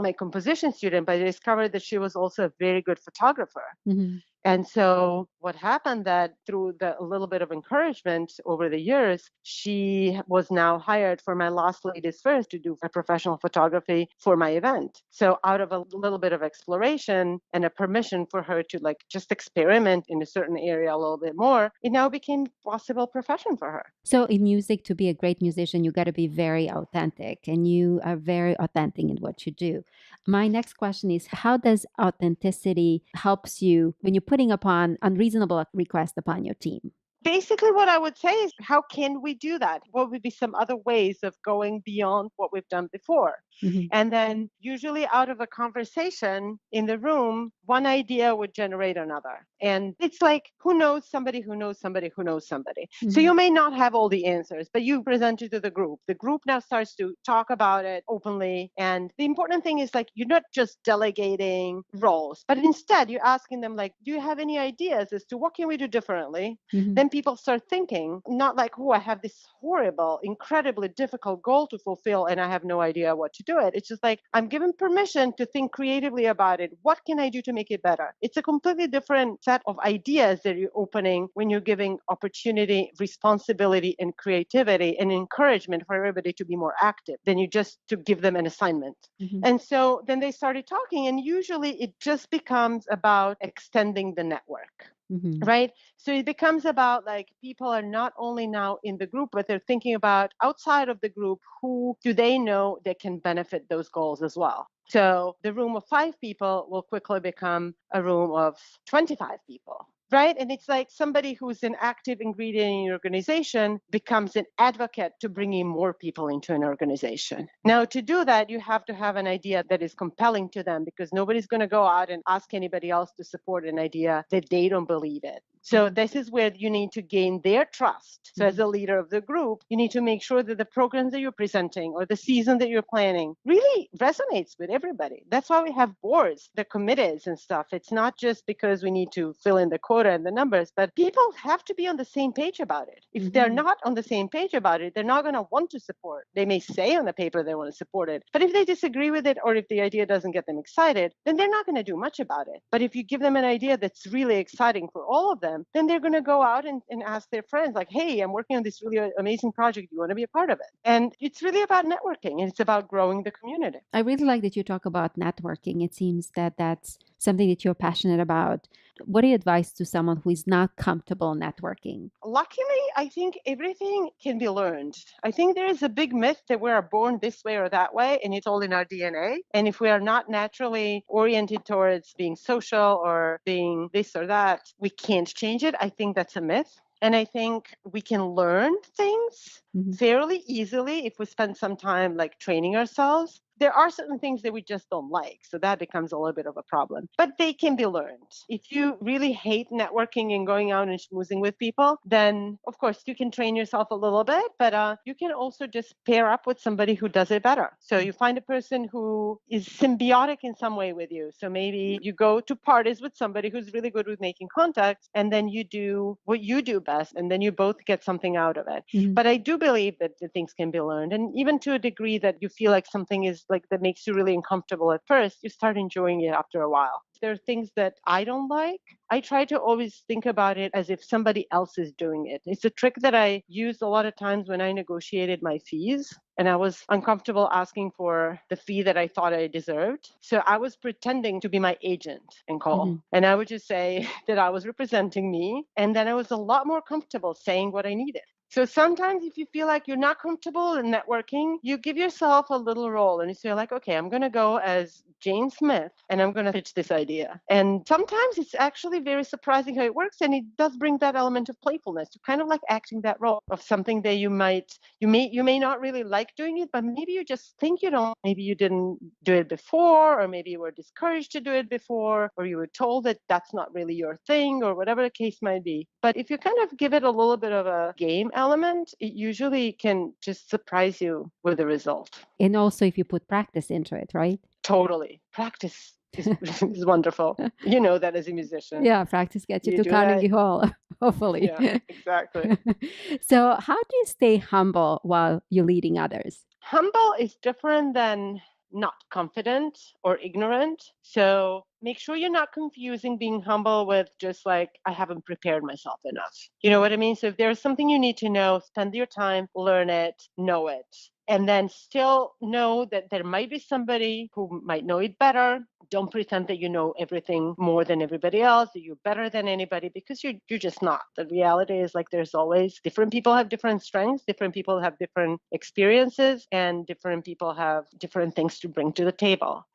my composition student, but I discovered that she was also a very good photographer. Mhm. And so what happened that through a little bit of encouragement over the years, she was now hired for my Lost Ladies First to do a professional photography for my event. So out of a little bit of exploration and a permission for her to like just experiment in a certain area a little bit more, it now became a possible profession for her. So in music, to be a great musician, you got to be very authentic, and you are very authentic in what you do. My next question is, how does authenticity helps you when you're putting upon unreasonable requests upon your team? Basically, what I would say is, how can we do that? What would be some other ways of going beyond what we've done before? Mhm. And then, usually, out of a conversation in the room, one idea would generate another. And it's like, who knows somebody who knows somebody who knows somebody? So Mhm. you may not have all the answers, but you present it to the group. The group now starts to talk about it openly. And the important thing is like, you're not just delegating roles, but instead you're asking them, like, do you have any ideas as to what can we do differently? Mhm. Then people start thinking, not like, oh, I have this horrible, incredibly difficult goal to fulfill and I have no idea what to do it. It's just like, I'm given permission to think creatively about it. What can I do to make it better? It's a completely different set of ideas that you're opening when you're giving opportunity, responsibility, and creativity and encouragement for everybody to be more active than you just to give them an assignment. And so then they started talking, and usually it just becomes about extending the network. Right? So it becomes about like people are not only now in the group, but they're thinking about outside of the group, who do they know that can benefit those goals as well? So the room of 5 people will quickly become a room of 25 people. Right? And it's like somebody who's an active ingredient in your organization becomes an advocate to bringing more people into an organization. Now, to do that, you have to have an idea that is compelling to them, because nobody's going to go out and ask anybody else to support an idea that they don't believe in. So this is where you need to gain their trust. So as a leader of the group, you need to make sure that the programs that you're presenting or the season that you're planning really resonates with everybody. That's why we have boards, the committees and stuff. It's not just because we need to fill in the quota and the numbers, but people have to be on the same page about it. If they're not on the same page about it, they're not going to want to support. They may say on the paper they want to support it, but if they disagree with it or if the idea doesn't get them excited, then they're not going to do much about it. But if you give them an idea that's really exciting for all of them, then they're going to go out and ask their friends, like, hey, I'm working on this really amazing project. Do you want to be a part of it? And it's really about networking, and it's about growing the community. I really like that you talk about networking. It seems that that's something that you're passionate about. What do you advise to someone who is not comfortable networking? Luckily, I think everything can be learned. I think there is a big myth that we are born this way or that way, and it's all in our DNA. And if we are not naturally oriented towards being social or being this or that, we can't change it. I think that's a myth. And I think we can learn things fairly easily if we spend some time like training ourselves. There are certain things that we just don't like, so that becomes a little bit of a problem. But they can be learned. If you really hate networking and going out and schmoozing with people, then of course you can train yourself a little bit, but you can also just pair up with somebody who does it better. So you find a person who is symbiotic in some way with you. So maybe you go to parties with somebody who's really good with making contacts, and then you do what you do best, and then you both get something out of it. But I do believe that the things can be learned, and even to a degree that you feel like something is like that makes you really uncomfortable at first, you start enjoying it after a while. There are things that I don't like. I try to always think about it as if somebody else is doing it. It's a trick that I used a lot of times when I negotiated my fees, and I was uncomfortable asking for the fee that I thought I deserved. So I was pretending to be my agent and call. And I would just say that I was representing me. And then I was a lot more comfortable saying what I needed. So sometimes if you feel like you're not comfortable in networking, you give yourself a little role and you say like, okay, I'm going to go as Jane Smith and I'm going to pitch this idea. And sometimes it's actually very surprising how it works. And it does bring that element of playfulness to kind of like acting that role of something that you may not really like doing it, but maybe you just think you don't, maybe you didn't do it before, or maybe you were discouraged to do it before, or you were told that that's not really your thing, or whatever the case might be. But if you kind of give it a little bit of a game element, it usually can just surprise you with the result. And also if you put practice into it, right? Totally. Practice is wonderful. You know that as a musician. Yeah, practice gets you to Carnegie Hall, hopefully. Yeah, exactly. So how do you stay humble while you're leading others? Humble is different than not confident or ignorant. So make sure you're not confusing being humble with just like, I haven't prepared myself enough. You know what I mean? So if there's something you need to know, spend your time, learn it, know it. And then still know that there might be somebody who might know it better. Don't pretend that you know everything more than everybody else, that you're better than anybody, because you're just not. The reality is like there's always different people have different strengths, different people have different experiences, and different people have different things to bring to the table.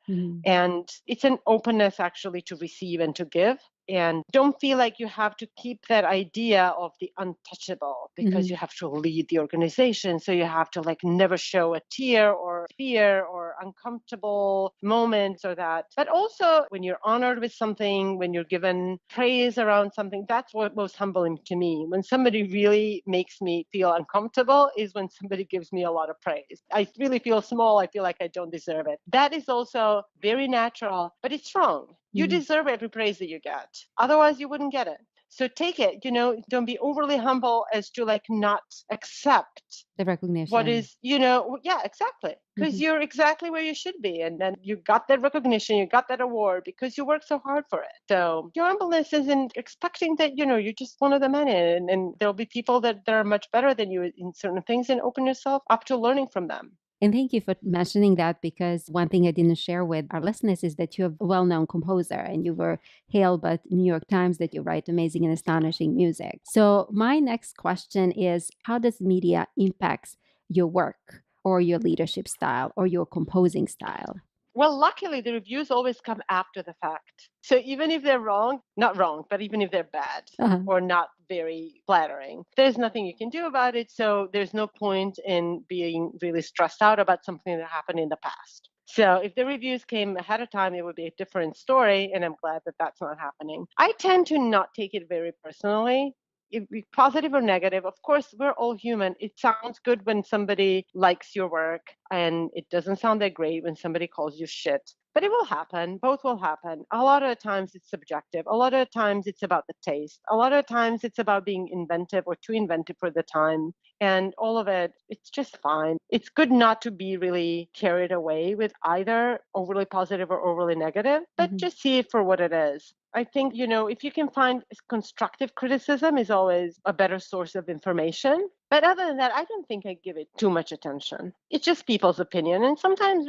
And it's an openness actually to receive and to give. And don't feel like you have to keep that idea of the untouchable because you have to lead the organization. So you have to like never show a tear or fear or uncomfortable moments or that. But also when you're honored with something, when you're given praise around something, that's what most humbling to me. When somebody really makes me feel uncomfortable is when somebody gives me a lot of praise. I really feel small. I feel like I don't deserve it. That is also very natural, but it's wrong. You deserve every praise that you get. Otherwise, you wouldn't get it. So take it, don't be overly humble as to like not accept The what recognition. is, yeah, exactly. Because Mhm. you're exactly where you should be. And then you got that recognition, you got that award because you worked so hard for it. So your humbleness isn't expecting that, you're just one of the many. And there'll be people that are much better than you in certain things, and open yourself up to learning from them. And thank you for mentioning that, because one thing I didn't share with our listeners is that you're a well known composer and you were hailed by the New York Times that you write amazing and astonishing music. So, my next question is, how does media impacts your work or your leadership style or your composing style? Well, luckily, the reviews always come after the fact. So even if they're wrong, not wrong, but even if they're bad Uh-huh. or not very flattering, there's nothing you can do about it. So there's no point in being really stressed out about something that happened in the past. So if the reviews came ahead of time, it would be a different story. And I'm glad that that's not happening. I tend to not take it very personally. If be positive or negative, of course, we're all human. It sounds good when somebody likes your work, and it doesn't sound that great when somebody calls you shit. But it will happen. Both will happen. A lot of the times it's subjective. A lot of the times it's about the taste. A lot of the times it's about being inventive or too inventive for the time. And all of it, it's just fine. It's good not to be really carried away with either overly positive or overly negative, but Mhm. just see it for what it is. I think, if you can find constructive criticism is always a better source of information. But other than that, I don't think I give it too much attention. It's just people's opinion. And sometimes,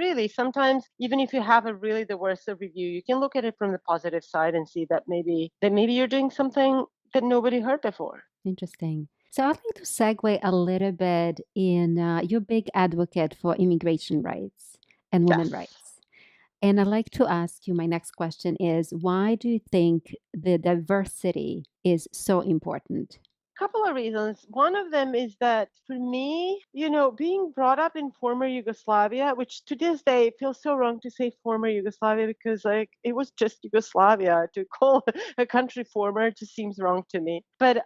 even if you have a really the worst of review, you can look at it from the positive side and see that maybe you're doing something that nobody heard before. Interesting. So, I'd like to segue a little bit in you're a big advocate for immigration rights and women Yes. rights. And I'd like to ask you, my next question is, why do you think the diversity is so important? Couple of reasons. One of them is that for me, being brought up in former Yugoslavia, which to this day it feels so wrong to say former Yugoslavia because like it was just Yugoslavia. To call a country former just seems wrong to me. But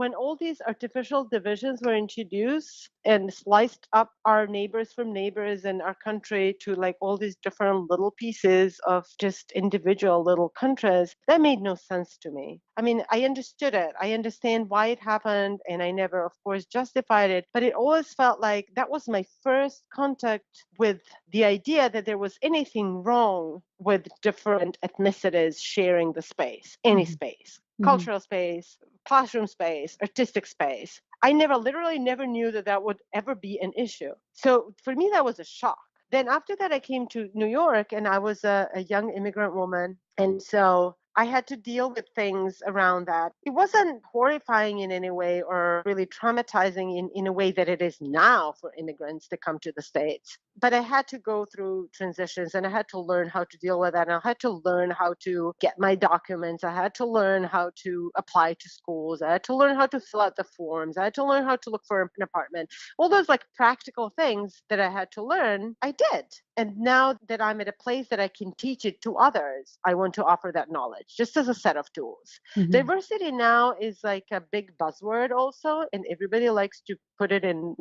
when all these artificial divisions were introduced and sliced up our neighbors from neighbors and our country to like all these different little pieces of just individual little countries, that made no sense to me. I mean, I understood it. I understand why it happened, and I never, of course, justified it. But it always felt like that was my first contact with the idea that there was anything wrong with different ethnicities sharing the space, any Mhm. space, Mhm. cultural space, classroom space, artistic space. Literally never knew that that would ever be an issue. So for me, that was a shock. Then after that, I came to New York, and I was a young immigrant woman. And so I had to deal with things around that. It wasn't horrifying in any way or really traumatizing in a way that it is now for immigrants to come to the States. But I had to go through transitions, and I had to learn how to deal with that. And I had to learn how to get my documents. I had to learn how to apply to schools. I had to learn how to fill out the forms. I had to learn how to look for an apartment. All those like practical things that I had to learn, I did. And now that I'm at a place that I can teach it to others, I want to offer that knowledge just as a set of tools. Mhm. Diversity now is like a big buzzword also, and everybody likes to put it in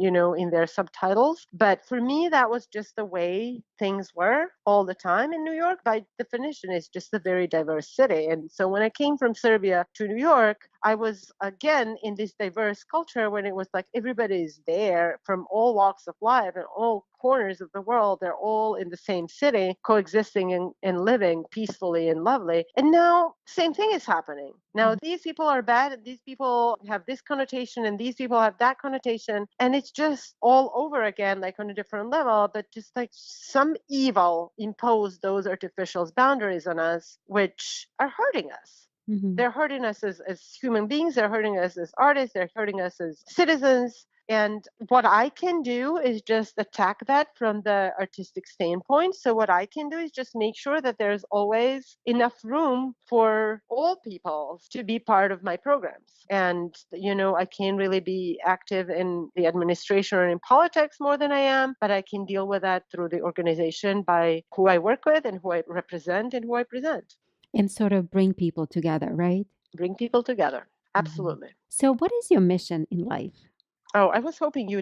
their subtitles. But for me, that was just the way things were all the time in New York. By definition, it's just a very diverse city. And so when I came from Serbia to New York, I was again in this diverse culture when it was like everybody is there from all walks of life and all corners of the world. They're all in the same city, coexisting and living peacefully and lovely. And now, same thing is happening. Now, Mhm. these people are bad, and these people have this connotation, and these people have that connotation. And it's just all over again, like on a different level, but just like some evil imposed those artificial boundaries on us, which are hurting us. Mhm. They're hurting us as human beings. They're hurting us as artists. They're hurting us as citizens. And what I can do is just attack that from the artistic standpoint. So, what I can do is just make sure that there's always enough room for all people to be part of my programs. And, I can't really be active in the administration or in politics more than I am, but I can deal with that through the organization by who I work with and who I represent and who I present. And sort of bring people together, right? Bring people together. Mhm. Absolutely. So, what is your mission in life? Oh, I was hoping you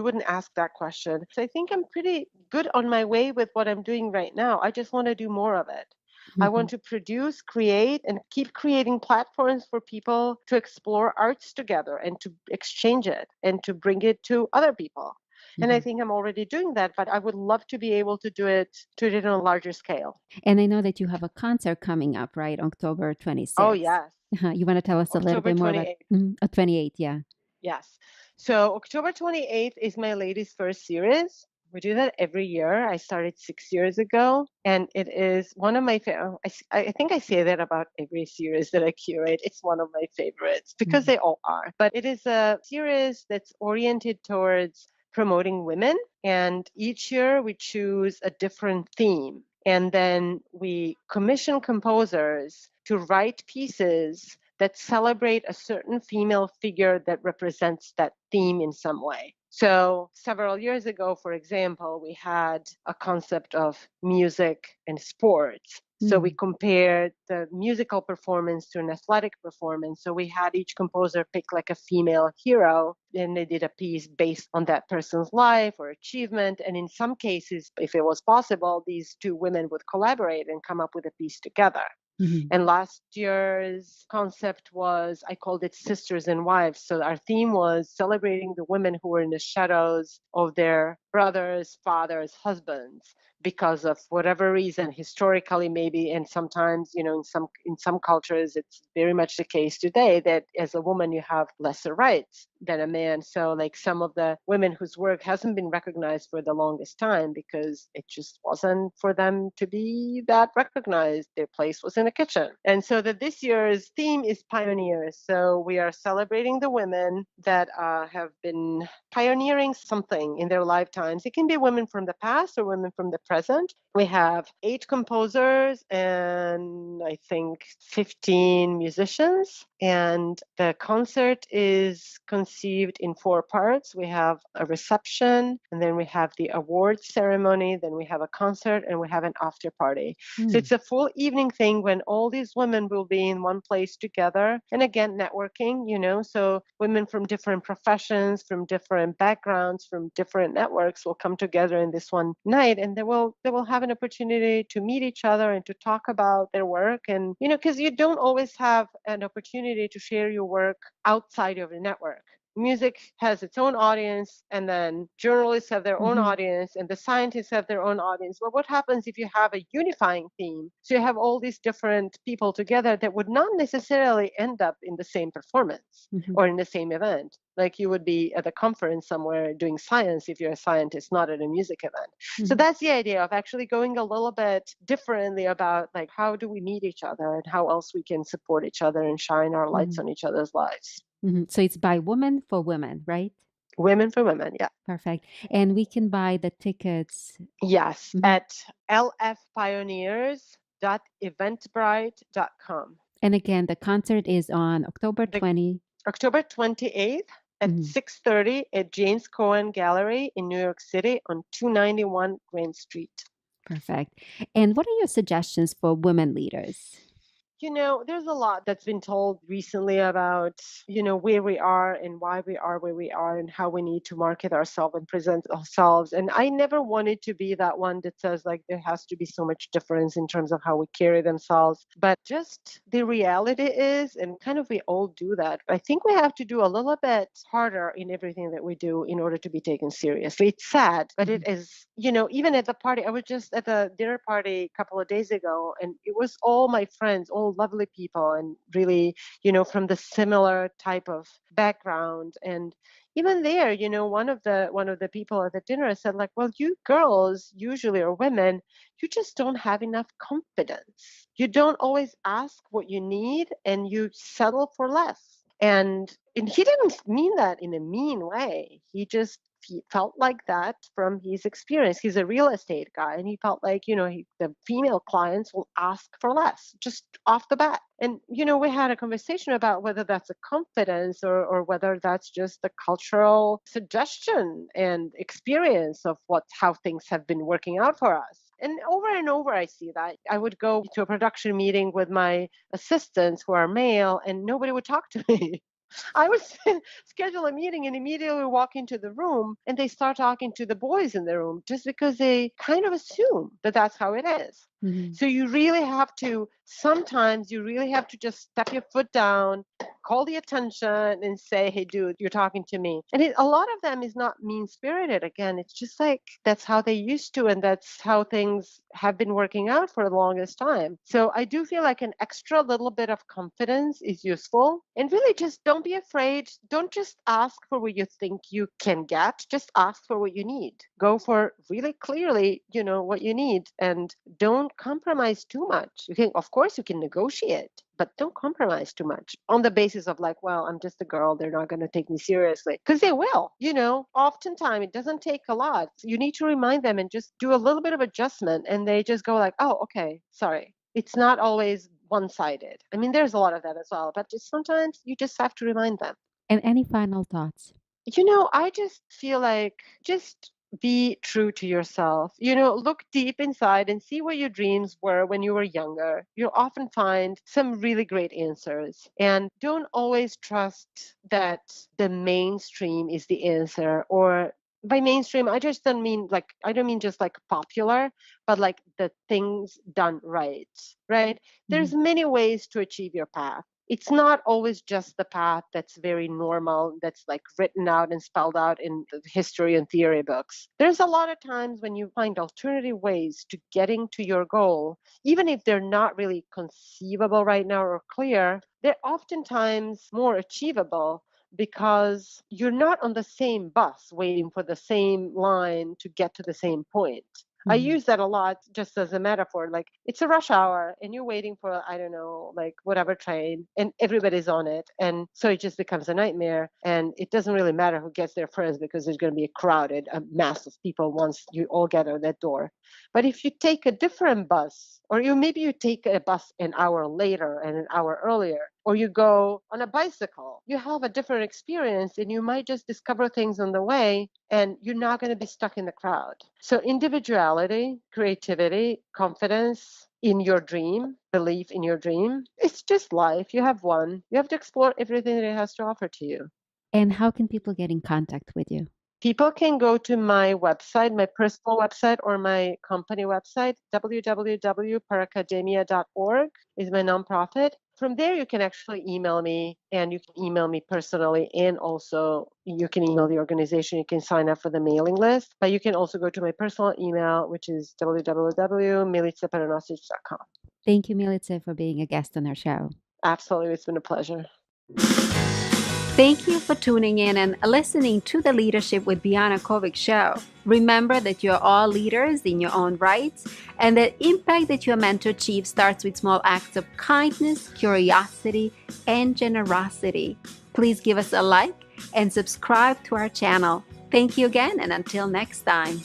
wouldn't ask that question. So I think I'm pretty good on my way with what I'm doing right now. I just want to do more of it. I want to produce, create, and keep creating platforms for people to explore arts together and to exchange it and to bring it to other people. And I think I'm already doing that, but I would love to be able to do it on a larger scale. And I know that you have a concert coming up, right? October Oh, 26th. yes. You want to tell us a little October bit more about 28th. 28th? Yeah. Yes. So October 28th is my ladies' first series. We do that every year. I started 6 years ago, and it is one of my favorite. I think I say that about every series that I curate. It's one of my favorites because they all are. But it is a series that's oriented towards promoting women, and each year we choose a different theme. And then we commission composers to write pieces that celebrate a certain female figure that represents that theme in some way. So, several years ago, for example, we had a concept of music and sports. So, we compared the musical performance to an athletic performance. So, we had each composer pick like a female hero, and they did a piece based on that person's life or achievement. And in some cases, if it was possible, these two women would collaborate and come up with a piece together. And last year's concept was, I called it Sisters and Wives. So our theme was celebrating the women who were in the shadows of their brothers, fathers, husbands, because of whatever reason, historically maybe, and sometimes, in some cultures, it's very much the case today that as a woman you have lesser rights than a man. So like some of the women whose work hasn't been recognized for the longest time because it just wasn't for them to be that recognized. Their place was in the kitchen. And so that this year's theme is pioneers. So we are celebrating the women that have been pioneering something in their lifetimes. It can be women from the past or women from the present. We have 8 composers and I think 15 musicians. And the concert is conceived in 4 parts. We have a reception, and then we have the awards ceremony, then we have a concert, and we have an after party. So it's a full evening thing when all these women will be in one place together. And again, networking, so women from different professions, from different backgrounds, from different networks will come together in this one night, and they will have an opportunity to meet each other and to talk about their work. And, because you don't always have an opportunity to share your work outside of the network. Music has its own audience, and then journalists have their own audience, and the scientists have their own audience. But what happens if you have a unifying theme? So you have all these different people together that would not necessarily end up in the same performance or in the same event. Like you would be at a conference somewhere doing science if you're a scientist, not at a music event. So that's the idea of actually going a little bit differently about like how do we meet each other and how else we can support each other and shine our lights on each other's lives. So it's by women for women, right? Women for women, yeah. Perfect. And we can buy the tickets. Yes, at lfpioneers.eventbrite.com. And again, the concert is on October 20. October 28th at 6:30 at James Cohen Gallery in New York City on 291 Grand Street. Perfect. And what are your suggestions for women leaders? There's a lot that's been told recently about, where we are and why we are where we are and how we need to market ourselves and present ourselves. And I never wanted to be that one that says like there has to be so much difference in terms of how we carry themselves. But just the reality is, and kind of we all do that, I think we have to do a little bit harder in everything that we do in order to be taken seriously. It's sad, but it is, even at the party, I was just at the dinner party a couple of days ago, and it was all my friends, all lovely people, and really, from the similar type of background. And even there, one of the people at the dinner said like, well, you girls usually, or women, you just don't have enough confidence. You don't always ask what you need and you settle for less. And he didn't mean that in a mean way. He felt like that from his experience. He's a real estate guy, and he felt like, the female clients will ask for less just off the bat. And, we had a conversation about whether that's a confidence or whether that's just the cultural suggestion and experience of how things have been working out for us. And over, I see that. I would go to a production meeting with my assistants who are male, and nobody would talk to me. I would schedule a meeting and immediately walk into the room and they start talking to the boys in the room just because they kind of assume that that's how it is. Mhm. So you really have to, sometimes you really have to just step your foot down, call the attention and say, hey, dude, you're talking to me. And a lot of them is not mean spirited. Again, it's just like that's how they used to. And that's how things have been working out for the longest time. So I do feel like an extra little bit of confidence is useful. And really just don't be afraid. Don't just ask for what you think you can get. Just ask for what you need. Go for really clearly, what you need, and don't compromise too much. Of course, you can negotiate, but don't compromise too much on the basis of like, well, I'm just a girl. They're not going to take me seriously, because they will. Oftentimes it doesn't take a lot. You need to remind them and just do a little bit of adjustment, and they just go like, oh, okay, sorry. It's not always one-sided. I mean, there's a lot of that as well, but just sometimes you just have to remind them. And any final thoughts? I just feel like just be true to yourself. Look deep inside and see what your dreams were when you were younger. You'll often find some really great answers. And don't always trust that the mainstream is the answer. Or by mainstream, I don't mean just like popular, but like the things done right, right? There's Mhm. many ways to achieve your path. It's not always just the path that's very normal, that's like written out and spelled out in the history and theory books. There's a lot of times when you find alternative ways to getting to your goal, even if they're not really conceivable right now or clear, they're oftentimes more achievable because you're not on the same bus waiting for the same line to get to the same point. I Mhm. use that a lot just as a metaphor. Like it's a rush hour and you're waiting for, I don't know, like whatever train, and everybody's on it. And so it just becomes a nightmare. And it doesn't really matter who gets there first because there's going to be a mass of people once you all get out that door. But if you take a different bus, or maybe you take a bus an hour later and an hour earlier, or you go on a bicycle, you have a different experience and you might just discover things on the way, and you're not going to be stuck in the crowd. So individuality, creativity, confidence in your dream, belief in your dream, it's just life. You have one. You have to explore everything that it has to offer to you. And how can people get in contact with you? People can go to my website, my personal website, or my company website. www.paracademia.org is my nonprofit. From there, you can actually email me, and you can email me personally, and also you can email the organization. You can sign up for the mailing list, but you can also go to my personal email, which is www.milicaparanosic.com. Thank you, Milica, for being a guest on our show. Absolutely, it's been a pleasure. Thank you for tuning in and listening to the Leadership with Biana Kovic Show. Remember that you're all leaders in your own rights, and the impact that you're meant to achieve starts with small acts of kindness, curiosity, and generosity. Please give us a like and subscribe to our channel. Thank you again, and until next time.